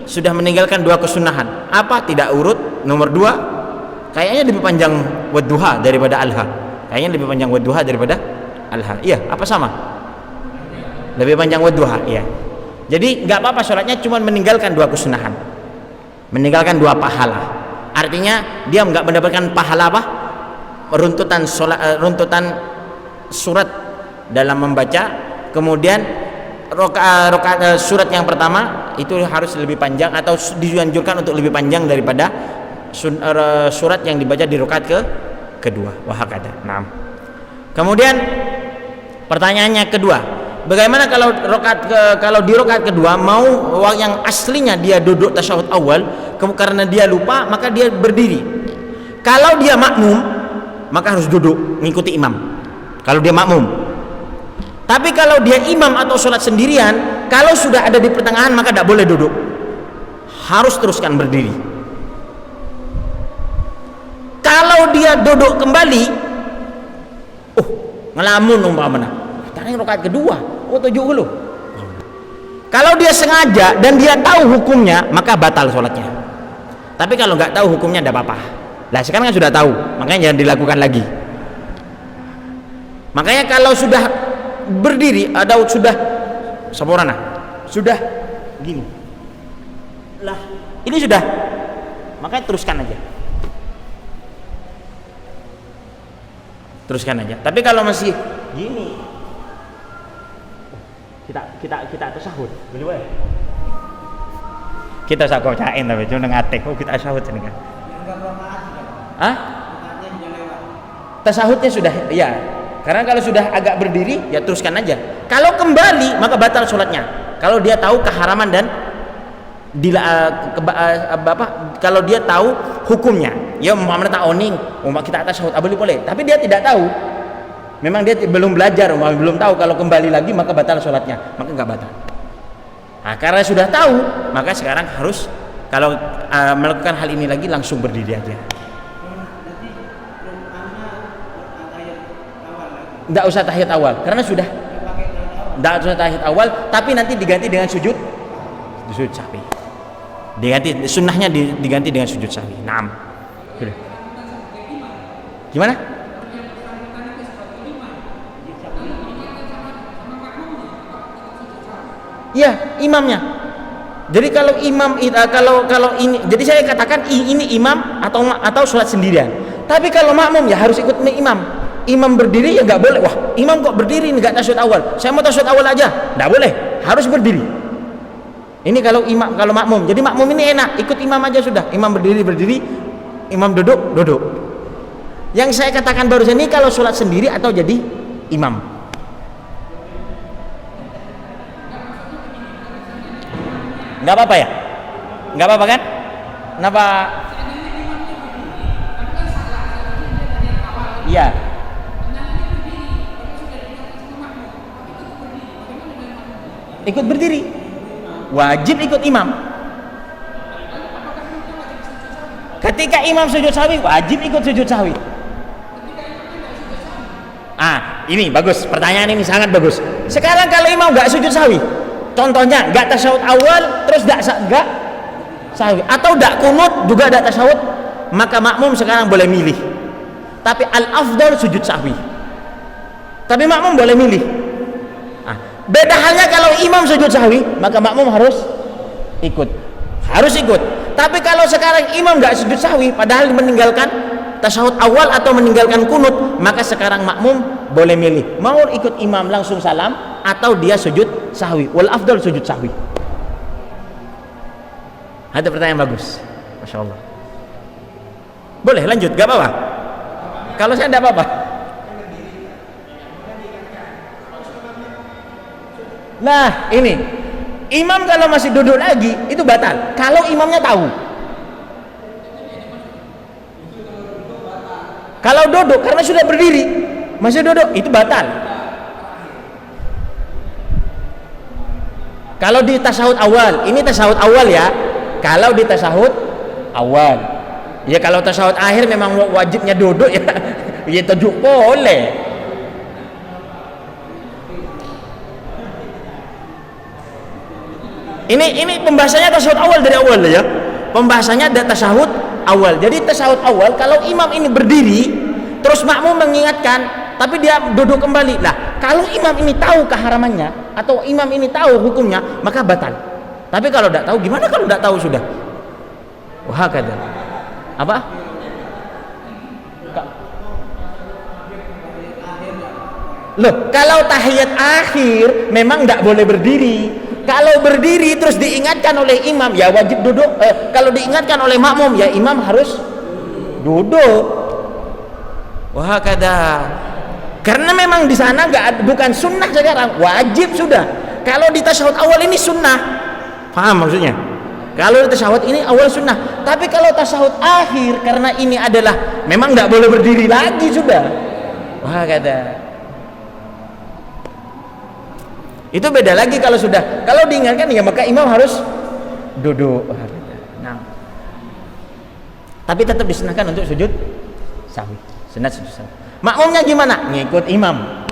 sudah meninggalkan 2 kesunahan. Apa? Tidak urut. Nomor 2, kayaknya lebih panjang wadduha daripada alha. Kayaknya lebih panjang wadduha daripada alha. Iya, apa sama? Lebih panjang wadduha, iya. Jadi nggak apa-apa sholatnya, cuma meninggalkan 2 kesunahan, meninggalkan 2 pahala. Artinya dia nggak mendapatkan pahala apa? Runtutan surat dalam membaca. Kemudian surat yang pertama itu harus lebih panjang atau dianjurkan untuk lebih panjang daripada surat yang dibaca di rakaat kedua. Wahakada. Naam. Kemudian pertanyaannya kedua, bagaimana kalau di rakaat kedua mau yang aslinya dia duduk tasyahud awal, karena dia lupa maka dia berdiri. Kalau dia makmum maka harus duduk mengikuti imam. Kalau dia makmum. Tapi kalau dia imam atau sholat sendirian, kalau sudah ada di pertengahan maka tidak boleh duduk, harus teruskan berdiri. Kalau dia duduk kembali, ngelamun umpamanya, tadi rakaat kedua, tujuh dulu. Kalau dia sengaja dan dia tahu hukumnya, maka batal sholatnya. Tapi kalau nggak tahu hukumnya tidak apa-apa. Nah sekarang kan sudah tahu, makanya jangan dilakukan lagi. Makanya kalau sudah berdiri, ada sudah saborana, sudah gini, lah ini sudah, makanya teruskan aja. Teruskan aja. Tapi kalau masih gini, kita tasahud, boleh? Kita sakau cain tapi cuma ngatek, kita tasahud sini kan? Hah? Tasahudnya sudah, ya. Karena kalau sudah agak berdiri, ya teruskan aja. Kalau kembali, maka batal sholatnya. Kalau dia tahu keharaman dan kalau dia tahu hukumnya, ya umpamanya tak oning, kita atas tasahud boleh, tapi dia tidak tahu, memang dia belum belajar, belum tahu, kalau kembali lagi maka batal sholatnya, maka nggak batal. Nah, karena sudah tahu, maka sekarang harus kalau melakukan hal ini lagi langsung berdiri aja. Nggak usah tahiyat awal, karena sudah nggak usah tahiyat awal, tapi nanti diganti dengan sujud sahwi. Diganti sunnahnya diganti dengan sujud sahwi. Naam. Gimana? Iya, imamnya. Jadi kalau imam kalau ini, jadi saya katakan ini imam atau sholat sendirian. Tapi kalau makmum ya harus ikut imam. Imam berdiri ya nggak boleh. Wah, imam kok berdiri nggak tasyahud awal? Saya mau tasyahud awal aja. Nggak boleh, harus berdiri. Ini kalau imam, kalau makmum. Jadi makmum ini enak, ikut imam aja sudah. Imam berdiri, imam duduk. Yang saya katakan barusan ini kalau sholat sendiri atau jadi imam. Nggak apa-apa ya? Nggak apa-apa kan? Kenapa? Iya. Ikut berdiri, wajib ikut imam. Ketika imam sujud sahwi, wajib ikut sujud sahwi. Ini bagus, pertanyaan ini sangat bagus. Sekarang kalau imam nggak sujud sahwi, contohnya nggak tasyahud awal, terus nggak sahwi, atau nggak kunut juga nggak tasyahud, maka makmum sekarang boleh milih. Tapi al-afdal sujud sahwi. Tapi makmum boleh milih. Beda halnya kalau imam sujud sahwi, maka makmum harus ikut. Tapi kalau sekarang imam nggak sujud sahwi, padahal meninggalkan tasyahud awal atau meninggalkan kunut, maka sekarang makmum boleh milih, mau ikut imam langsung salam atau dia sujud sahwi. Wal afdal sujud sahwi. Ada pertanyaan bagus, masya Allah. Boleh lanjut, gak apa-apa. Kalau saya tidak apa-apa. Nah ini imam kalau masih duduk lagi itu batal kalau imamnya tahu. Kalau duduk karena sudah berdiri masih duduk itu batal. Kalau di tasyahud awal, ini tasyahud awal ya. Kalau di tasyahud awal, ya kalau tasyahud akhir memang wajibnya duduk ya, ya duduk boleh. Ini pembahasannya tasyahud awal dari awal ya. Pembahasannya ada tasyahud awal. Jadi tasyahud awal kalau imam ini berdiri terus makmum mengingatkan tapi dia duduk kembali. Lah, kalau imam ini tahu keharamannya atau imam ini tahu hukumnya, maka batal. Tapi kalau tidak tahu gimana kalau tidak tahu sudah? Wah, kata. Apa? Loh, kalau tahiyat akhir memang tidak boleh berdiri. Kalau berdiri terus diingatkan oleh imam, ya wajib duduk. Kalau diingatkan oleh makmum, ya imam harus duduk. Wah kada. Karena memang di sana bukan sunnah sekarang, wajib sudah. Kalau di tasyahud awal ini sunnah, paham maksudnya? Kalau di tasyahud ini awal sunnah, tapi kalau tasyahud akhir, karena ini adalah memang tidak boleh berdiri lagi sudah. Wah kada. Itu beda lagi kalau sudah. Kalau diingatkan ya maka imam harus duduk. Nah. Tapi tetap disunahkan untuk sujud sahwi. Sunat sujud sahwi. Makmumnya gimana? Ngikut imam.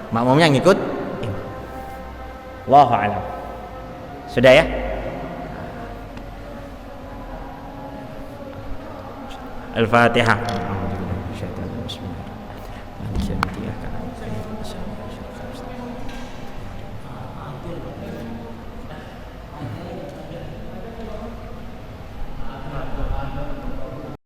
Makmumnya ngikut imam. Allahu a'lam. Sudah ya? Al-Fatihah.